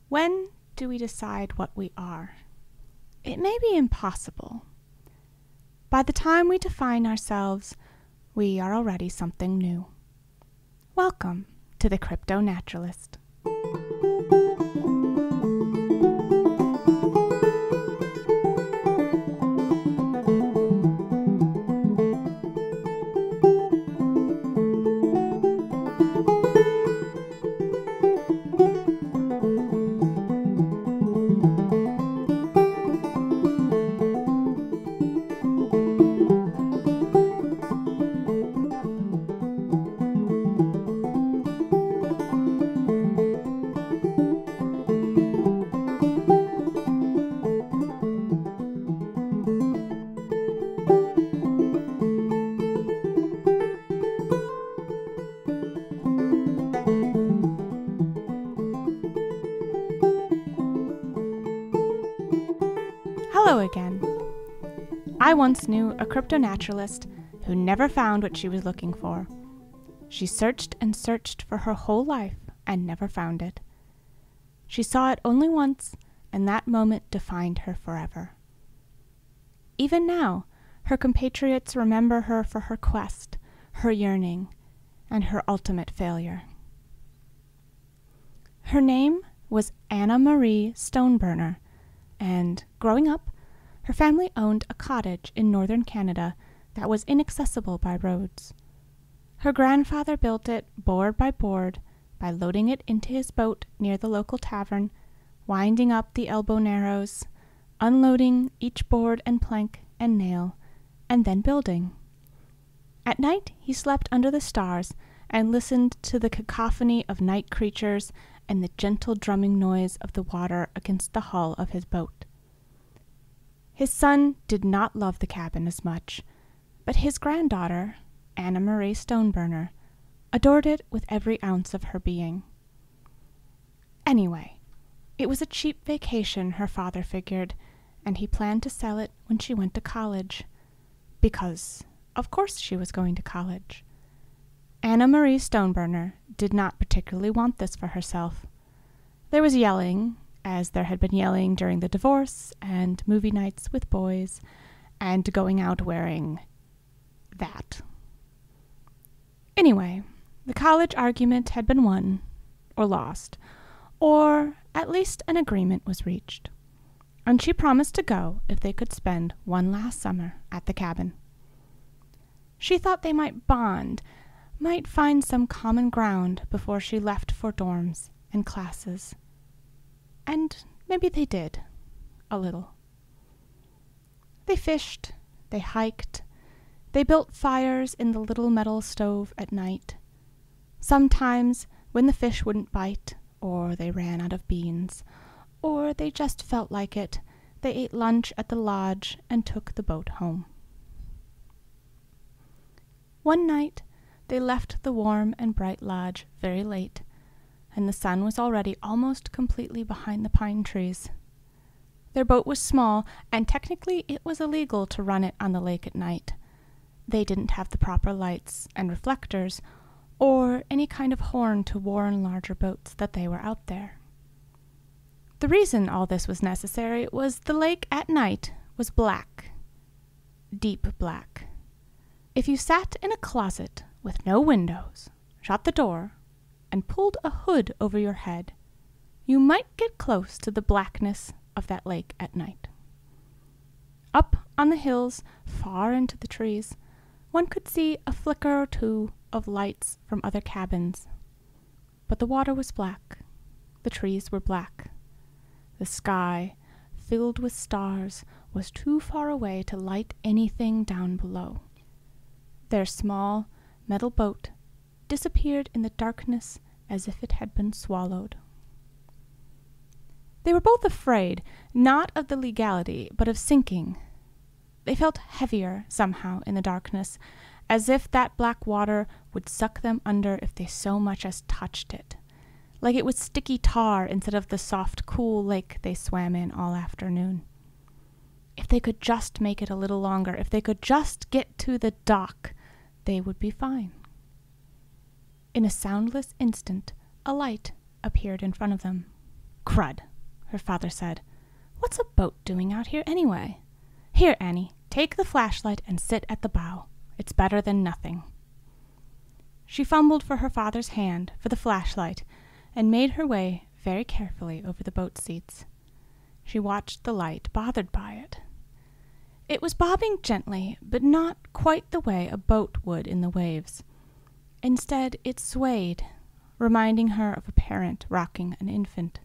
When do we decide what we are? It may be impossible. By the time we define ourselves, we are already something new. Welcome to the CryptoNaturalist. Hello again. I once knew a CryptoNaturalist who never found what she was looking for. She searched and searched for her whole life and never found it. She saw it only once, and that moment defined her forever. Even now, her compatriots remember her for her quest, her yearning, and her ultimate failure. Her name was Anna Marie Stoneburner, and growing up, her family owned a cottage in northern Canada that was inaccessible by roads. Her grandfather built it board by board by loading it into his boat near the local tavern, winding up the elbow narrows, unloading each board and plank and nail, and then building. At night he slept under the stars and listened to the cacophony of night creatures and the gentle drumming noise of the water against the hull of his boat. His son did not love the cabin as much, but his granddaughter, Anna Marie Stoneburner, adored it with every ounce of her being. Anyway, it was a cheap vacation, her father figured, and he planned to sell it when she went to college. Because, of course, she was going to college. Anna Marie Stoneburner did not particularly want this for herself. There was yelling, as there had been yelling during the divorce, and movie nights with boys, and going out wearing that. Anyway, the college argument had been won, or lost, or at least an agreement was reached, and she promised to go if they could spend one last summer at the cabin. She thought they might bond, might find some common ground before she left for dorms and classes. And maybe they did, a little. They fished, they hiked, they built fires in the little metal stove at night. Sometimes, when the fish wouldn't bite, or they ran out of beans, or they just felt like it, they ate lunch at the lodge and took the boat home. One night, they left the warm and bright lodge very late, and the sun was already almost completely behind the pine trees. Their boat was small, and technically it was illegal to run it on the lake at night. They didn't have the proper lights and reflectors, or any kind of horn to warn larger boats that they were out there. The reason all this was necessary was the lake at night was black. Deep black. If you sat in a closet with no windows, shut the door, and pulled a hood over your head, you might get close to the blackness of that lake at night. Up on the hills, far into the trees, one could see a flicker or two of lights from other cabins. But the water was black, the trees were black. The sky, filled with stars, was too far away to light anything down below. Their small metal boat disappeared in the darkness as if it had been swallowed. They were both afraid, not of the legality, but of sinking. They felt heavier somehow in the darkness, as if that black water would suck them under if they so much as touched it, like it was sticky tar instead of the soft, cool lake they swam in all afternoon. If they could just make it a little longer, if they could just get to the dock, they would be fine. In a soundless instant, a light appeared in front of them. Crud, her father said. What's a boat doing out here anyway? Here, Annie, take the flashlight and sit at the bow. It's better than nothing. She fumbled for her father's hand for the flashlight and made her way very carefully over the boat seats. She watched the light, bothered by it. It was bobbing gently, but not quite the way a boat would in the waves. Instead, it swayed, reminding her of a parent rocking an infant.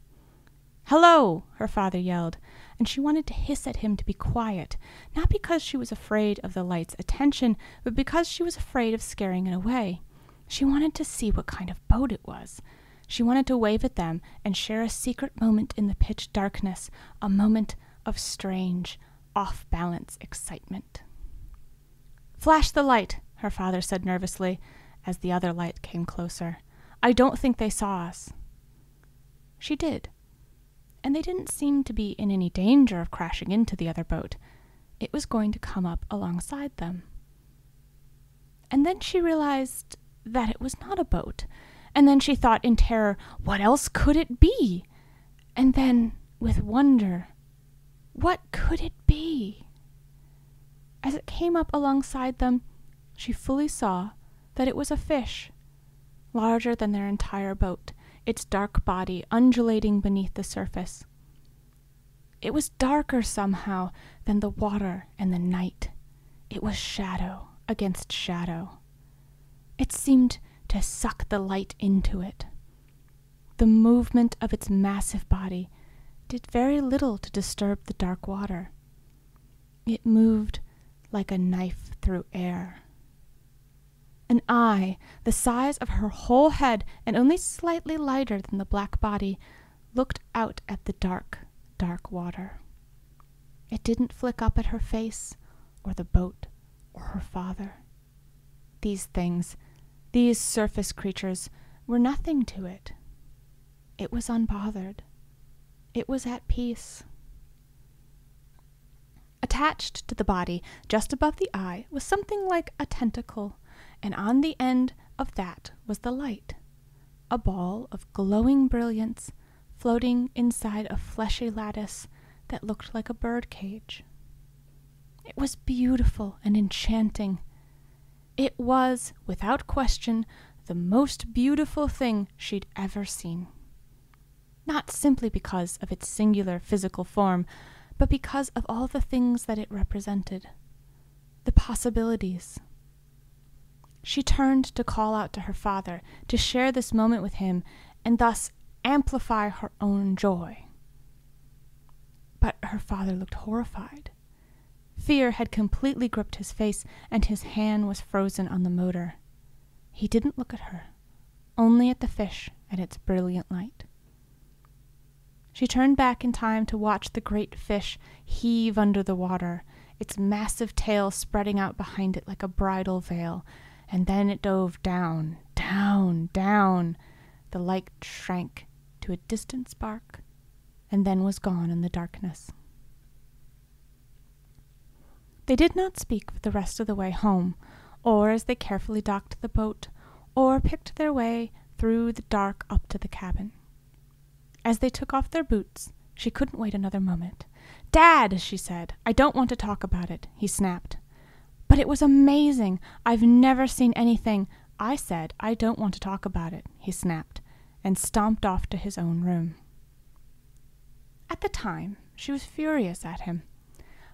"Hello!" her father yelled, and she wanted to hiss at him to be quiet, not because she was afraid of the light's attention, but because she was afraid of scaring it away. She wanted to see what kind of boat it was. She wanted to wave at them and share a secret moment in the pitch darkness, a moment of strange, off-balance excitement. "Flash the light," her father said nervously, as the other light came closer. "I don't think they saw us." She did, and they didn't seem to be in any danger of crashing into the other boat. It was going to come up alongside them. And then she realized that it was not a boat, and then she thought in terror, what else could it be? And then, with wonder, what could it be? As it came up alongside them, she fully saw that it was a fish, larger than their entire boat, its dark body undulating beneath the surface. It was darker somehow than the water and the night. It was shadow against shadow. It seemed to suck the light into it. The movement of its massive body did very little to disturb the dark water. It moved like a knife through air. An eye, the size of her whole head and only slightly lighter than the black body, looked out at the dark, dark water. It didn't flick up at her face, or the boat, or her father. These things, these surface creatures, were nothing to it. It was unbothered. It was at peace. Attached to the body, just above the eye, was something like a tentacle, and on the end of that was the light, a ball of glowing brilliance floating inside a fleshy lattice that looked like a bird cage. It was beautiful and enchanting. It was, without question, the most beautiful thing she'd ever seen. Not simply because of its singular physical form, but because of all the things that it represented, the possibilities. She turned to call out to her father, to share this moment with him, and thus amplify her own joy. But her father looked horrified. Fear had completely gripped his face, and his hand was frozen on the motor. He didn't look at her, only at the fish and its brilliant light. She turned back in time to watch the great fish heave under the water, its massive tail spreading out behind it like a bridal veil, and then it dove down, down, down. The light shrank to a distant spark, and then was gone in the darkness. They did not speak for the rest of the way home, or as they carefully docked the boat, or picked their way through the dark up to the cabin. As they took off their boots, she couldn't wait another moment. "Dad," she said, "I don't want to talk about it," he snapped. "But it was amazing. I've never seen anything." "I said I don't want to talk about it," he snapped, and stomped off to his own room. At the time, she was furious at him.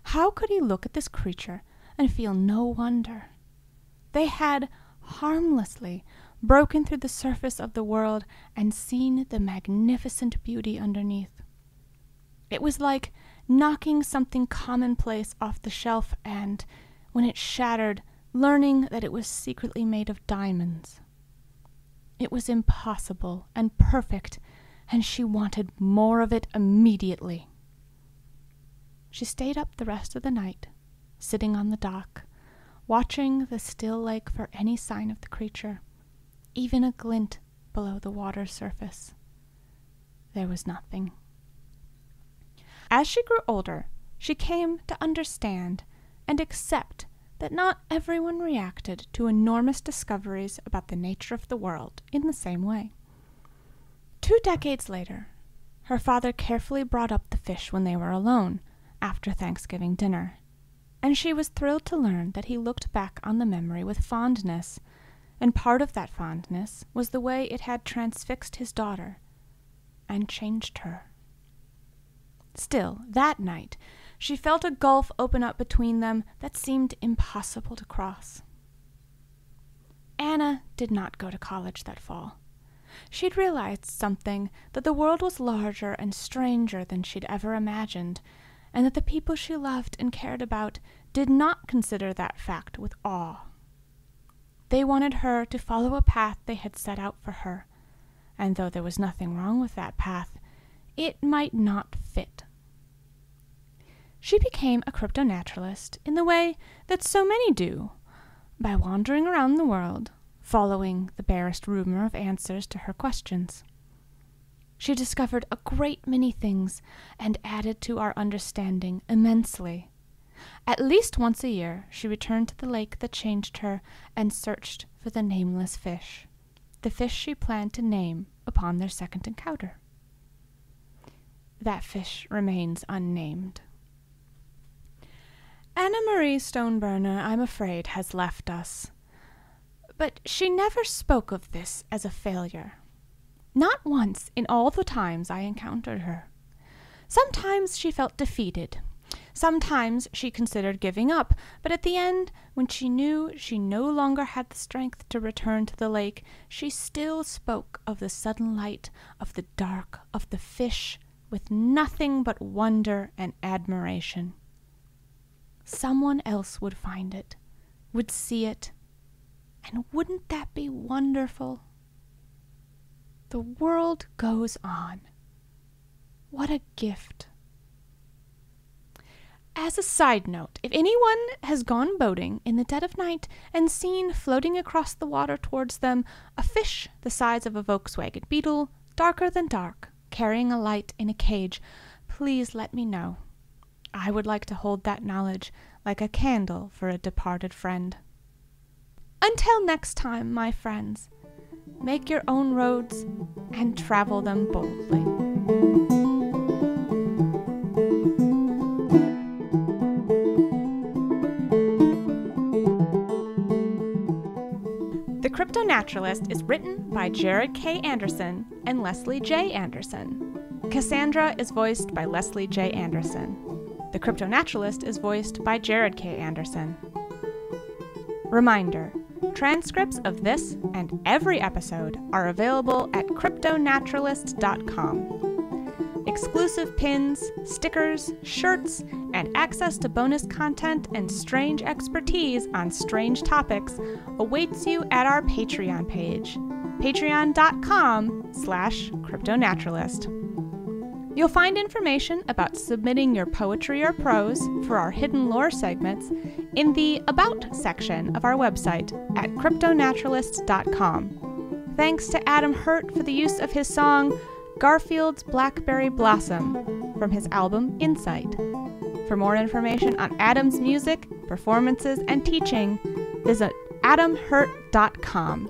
How could he look at this creature and feel no wonder? They had harmlessly broken through the surface of the world and seen the magnificent beauty underneath. It was like knocking something commonplace off the shelf and, when it shattered, learning that it was secretly made of diamonds. It was impossible and perfect, and she wanted more of it immediately. She stayed up the rest of the night, sitting on the dock, watching the still lake for any sign of the creature, even a glint below the water's surface. There was nothing. As she grew older, she came to understand and accept that not everyone reacted to enormous discoveries about the nature of the world in the same way. 2 decades later, Her father carefully brought up the fish when they were alone, after Thanksgiving dinner, and she was thrilled to learn that he looked back on the memory with fondness, and part of that fondness was the way it had transfixed his daughter and changed her. Still, that night, she felt a gulf open up between them that seemed impossible to cross. Anna did not go to college that fall. She'd realized something, that the world was larger and stranger than she'd ever imagined, and that the people she loved and cared about did not consider that fact with awe. They wanted her to follow a path they had set out for her, and though there was nothing wrong with that path, it might not fit. She became a cryptonaturalist in the way that so many do, by wandering around the world, following the barest rumor of answers to her questions. She discovered a great many things and added to our understanding immensely. At least once a year, she returned to the lake that changed her and searched for the nameless fish, the fish she planned to name upon their second encounter. That fish remains unnamed. Anna Marie Stoneburner, I'm afraid, has left us. But she never spoke of this as a failure. Not once in all the times I encountered her. Sometimes she felt defeated. Sometimes she considered giving up, but at the end, when she knew she no longer had the strength to return to the lake, she still spoke of the sudden light, of the dark, of the fish, with nothing but wonder and admiration. Someone else would find it, would see it, and wouldn't that be wonderful? The world goes on. What a gift. As a side note, if anyone has gone boating in the dead of night and seen floating across the water towards them a fish the size of a Volkswagen Beetle, darker than dark, carrying a light in a cage, please let me know. I would like to hold that knowledge like a candle for a departed friend. Until next time, my friends, make your own roads and travel them boldly. The CryptoNaturalist is written by Jarod K. Anderson and Leslie J. Anderson. Cassandra is voiced by Leslie J. Anderson. The CryptoNaturalist is voiced by Jarod K. Anderson. Reminder: transcripts of this and every episode are available at CryptoNaturalist.com. Exclusive pins, stickers, shirts, and access to bonus content and strange expertise on strange topics awaits you at our Patreon page, patreon.com/CryptoNaturalist. You'll find information about submitting your poetry or prose for our hidden lore segments in the About section of our website at CryptoNaturalist.com. Thanks to Adam Hurt for the use of his song Garfield's Blackberry Blossom from his album Insight. For more information on Adam's music, performances, and teaching, visit adamhurt.com.